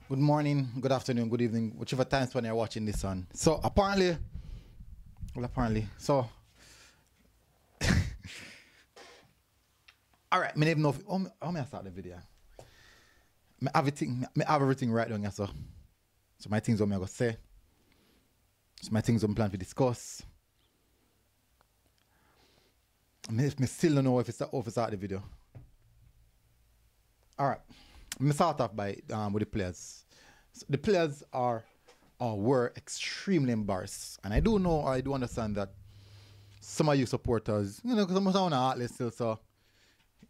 Good morning, good afternoon, good evening, whichever times when you're watching this on. So apparently, all right, me never know how may I start the video. Me have everything right down here, so my things what me I go say. So my things I'm plan to discuss. Me still don't know if it's start the video. All right, me start off by with the players. So the players were extremely embarrassed, and I do understand that some of you supporters, because I'm on a heartless still, so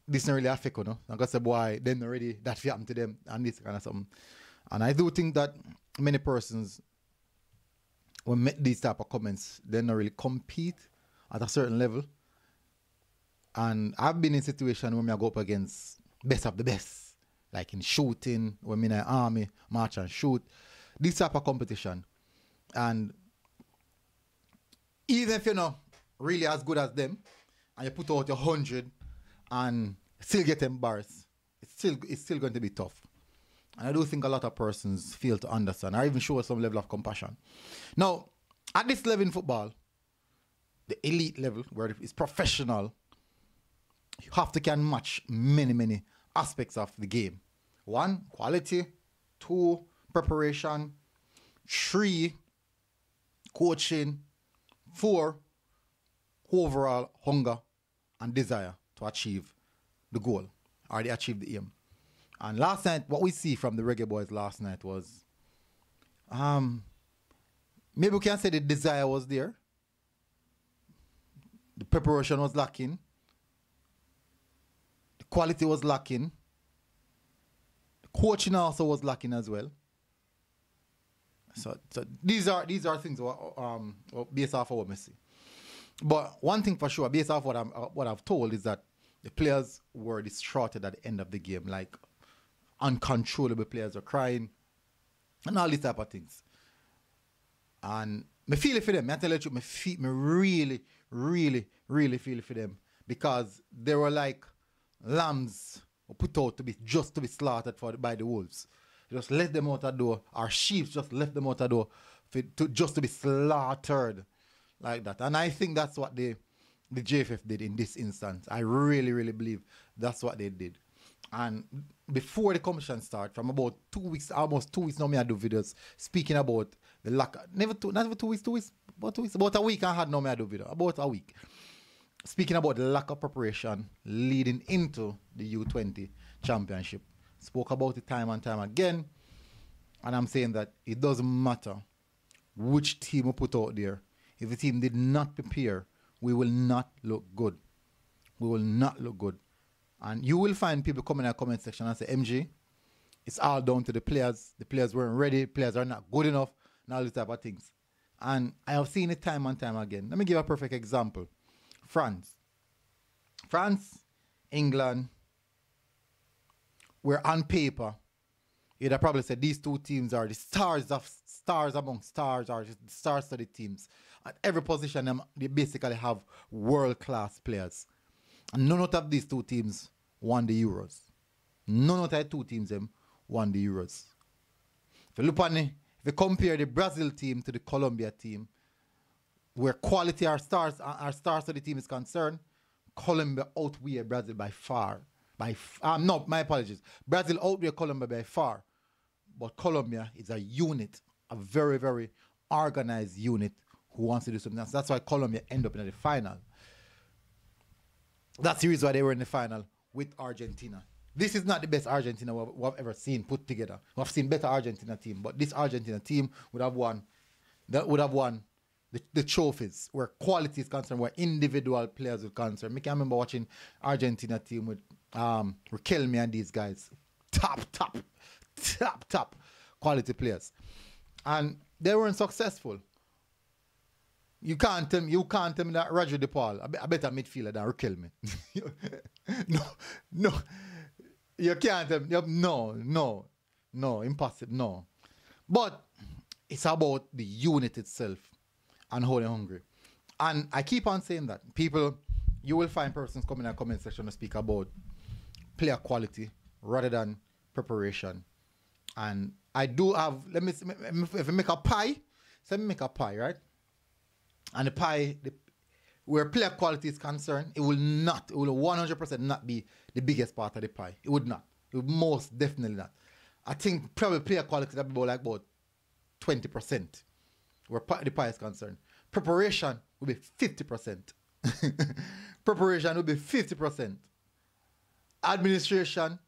this not really affect you, no? Like I say, boy, them already that happened to them and this kind of something. And I do think that many persons when make these type of comments, they not really compete at a certain level. And I've been in situations where I go up against best of the best, like in shooting, when I'm in an army, march and shoot, this type of competition. And even if you're not really as good as them, and you put out your 100 and still get embarrassed, it's still going to be tough. And I do think a lot of persons fail to understand, or even show some level of compassion. Now, at this level in football, the elite level, where it's professional, you have to can match many aspects of the game. 1, quality. 2, preparation. 3, coaching. 4, overall hunger and desire to achieve the goal or to achieve the aim. And last night, what we see from the Reggae Boyz last night was, maybe we can say the desire was there, the preparation was lacking, the quality was lacking, the coaching also was lacking as well. So these are things based off of what we see. But one thing for sure, based off what I've told, is that the players were distraught at the end of the game, like uncontrollable players are crying and all these type of things. And me feel it for them. I tell you the truth, me really feel it for them, because they were like lambs put out to be slaughtered by the wolves. Just let them out the door. Our sheep just left them out the door just to be slaughtered like that. And I think that's what the JFF did in this instance. I really believe that's what they did. And before the competition started, from about 2 weeks, almost 2 weeks now, I do videos speaking about the lack. About a week I had now I do video. About a week. Speaking about the lack of preparation leading into the U20 championship. Spoke about it time and time again. And I'm saying that it doesn't matter which team we put out there. If the team did not prepare, we will not look good. We will not look good. And you will find people coming in the comment section and say, MG, it's all down to the players. The players weren't ready. Players are not good enough. And all these type of things. And I have seen it time and time again. Let me give a perfect example. France, England, where on paper, you'd have probably said these two teams are the stars among stars, or the star-studded teams. At every position, they basically have world-class players. And none of these two teams won the Euros. None of the two teams won the Euros. If you look at it, if you compare the Brazil team to the Colombia team, where quality our star-studded team is concerned, Colombia outweigh Brazil by far. No, my apologies. Brazil outweigh Colombia by far. But Colombia is a unit, a very organized unit who wants to do something else. That's why Colombia end up in the final. That's the reason why they were in the final with Argentina. This is not the best Argentina we've ever seen put together. We've seen better Argentina team, but this Argentina team would have won the trophies where quality is concerned, where individual players are concerned. I can remember watching Argentina team with Riquelme and these guys. Top quality players. And they weren't successful. You can't tell me that Roger DePaul a better midfielder than Riquelme. No. You can't tell me. No, impossible. No. But it's about the unit itself and how they're hungry. And I keep on saying that. People, you will find persons coming in the comment section to speak about player quality rather than preparation And I do have, if I make a pie, so let me make a pie, right? And the pie, where player quality is concerned, it will 100% not be the biggest part of the pie. It would not. It would most definitely not. I think probably player quality will be about 20% where the pie is concerned. Preparation will be 50%. Preparation will be 50%. Administration,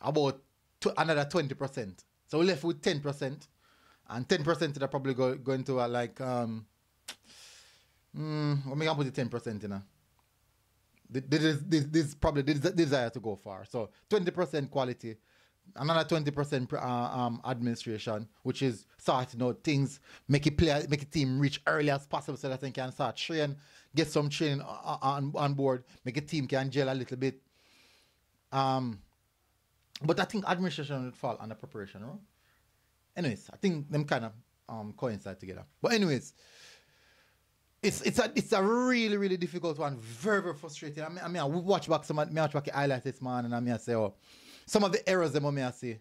about another 20%. So we're left with 10%. And 10% are probably going to like, what me can put the 10% in? This is probably the desire to go far. So 20% quality, another 20% administration, which is sorting out things, make a team reach early as possible so that they can start train, get some training on board, make a team can gel a little bit. But I think administration would fall under preparation, right? Anyways, I think them kind of coincide together. But anyways, it's a really, really difficult one. Very, very frustrating. I watch back the highlights this man, and I say, oh, some of the errors I say,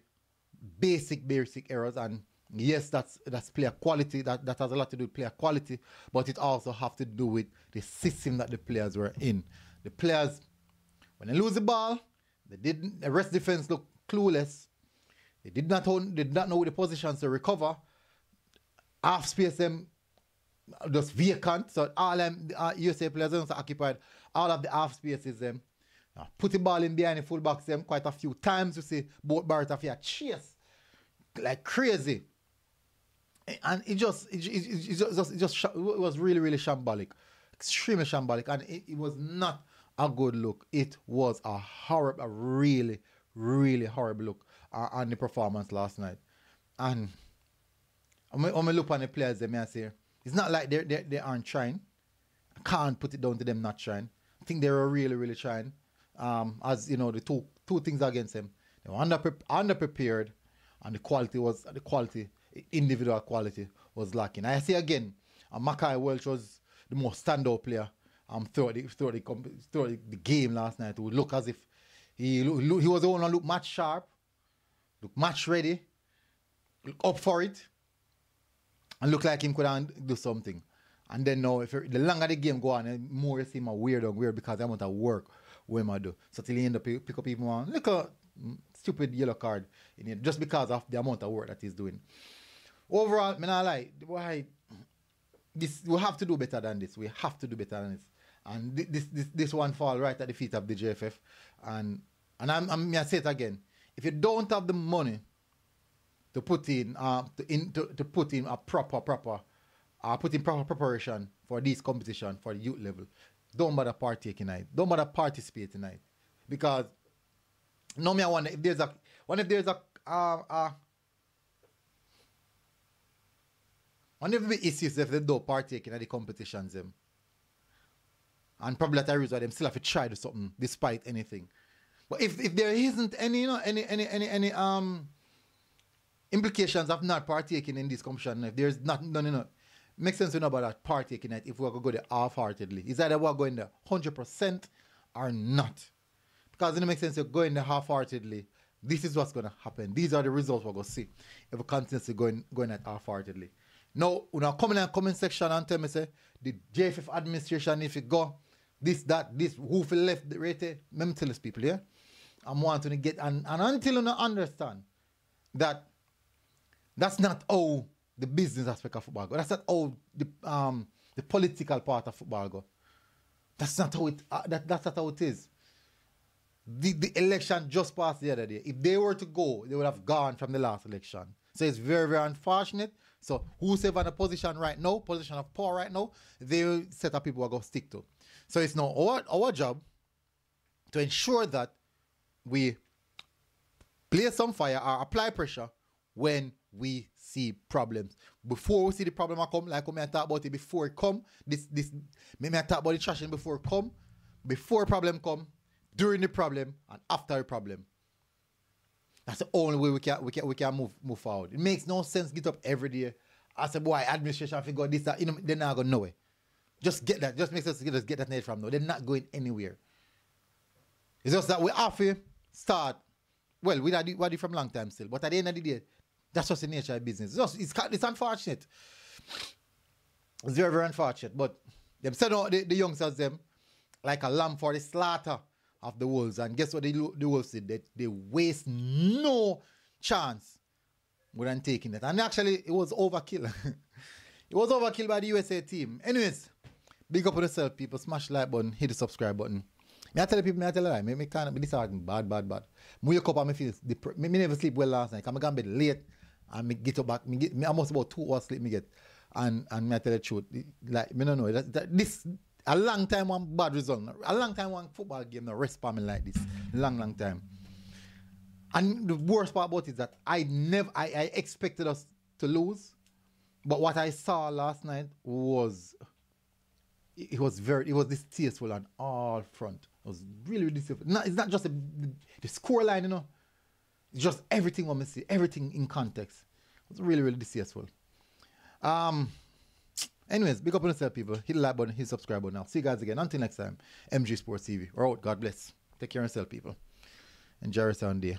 basic errors, and yes, that's player quality. That has a lot to do with player quality, but it also have to do with the system that the players were in. The players, when they lose the ball, the rest defense look clueless. They did not know the positions to recover. Half space them just vacant. So all them USA players are occupied. All of the half spaces them. Put the ball in behind the fullbacks them quite a few times. You see both Barrett have chase like crazy. And it was really, really shambolic. Extremely shambolic. And it was not a good look. It was a really, really horrible look on the performance last night. And when I look on the players, I say, it's not like they aren't trying. I can't put it down to them not trying. I think they were really, really trying. As you know, the two things against them, they were underprepared, and the individual quality was lacking. I say again, Mackay Welch was the most standout player throughout the game last night. It would look as if he was the one who looked match sharp, looked match ready, looked up for it, and looked like him could do something. And then now, the longer the game go on, the more you see him weird because the amount of work we might do. So till he end up pick up even one little stupid yellow card in it, just because of the amount of work that he's doing. Overall, I not lie. We have to do better than this. We have to do better than this. And this one fall right at the feet of the JFF. And I'm say it again. If you don't have the money to put in proper preparation for this competition for the youth level, don't bother partaking tonight. Don't bother participate tonight. Because no me I wonder if there's one of the issues if they don't partake in the competitions them. And probably that the reason why them still have to try to do something despite anything. But if there isn't any implications of not partaking in this competition, if there's none, makes sense to know about that partaking it if we're going to go there half-heartedly. Is either we're going there 100% or not. Because it makes sense to go in there half-heartedly. This is what's going to happen. These are the results we're going to see if we continue going at half-heartedly. Now, when I come in the comment section and tell me, say, the JFF administration, if it go, this, who feel left the rate, let me tell these people, yeah? I'm wanting to get, and until you understand that that's not how the business aspect of football go. That's not how the political part of football go. That's not how that's not how it is. The election just passed the other day. If they were to go, they would have gone from the last election. So it's very, very unfortunate. So who's in a position right now, position of power right now, they will set up people who are going to stick to. So it's now our job to ensure that we play some fire or apply pressure when we see problems. Before we see the problem come, like we talk about it before it come, me talk about the trashing before it come, before problem come, during the problem, and after the problem. That's the only way we can move forward. It makes no sense get up every day. I say, boy, administration figure this, that, they're not going nowhere. Just get that. Just make sense to get that net from now. They're not going anywhere. It's just that we have to start well, we had it from long time still. But at the end of the day, that's just the nature of business. It's unfortunate. It's very, very unfortunate. But them said the youngsters, them, like a lamb for the slaughter of the wolves. And guess what the wolves did? They waste no chance without taking it. And actually, it was overkill. It was overkill by the USA team. Anyways, big up on yourself, people. Smash the like button, hit the subscribe button. I tell people, I tell you, me can't be disheartened. Bad. I wake up and I feel me never sleep well last night. I'm going to bed late and me get up back. Me almost about 2 hours sleep me get. And me I tell the truth. Like, me don't know. This a long time one bad result. A long time one football game no rest for me like this. Long time. And the worst part about it is that I expected us to lose. But what I saw last night was it was distasteful on all front. It was really, really distasteful. It's not just the score line, you know. It's just everything what I see, everything in context. It was really, really distasteful. Anyways, big up on yourself, people. Hit the like button, hit the subscribe button now. See you guys again. Until next time, MG Sports TV. We're out. God bless. Take care of yourself, people. Enjoy your Sunday.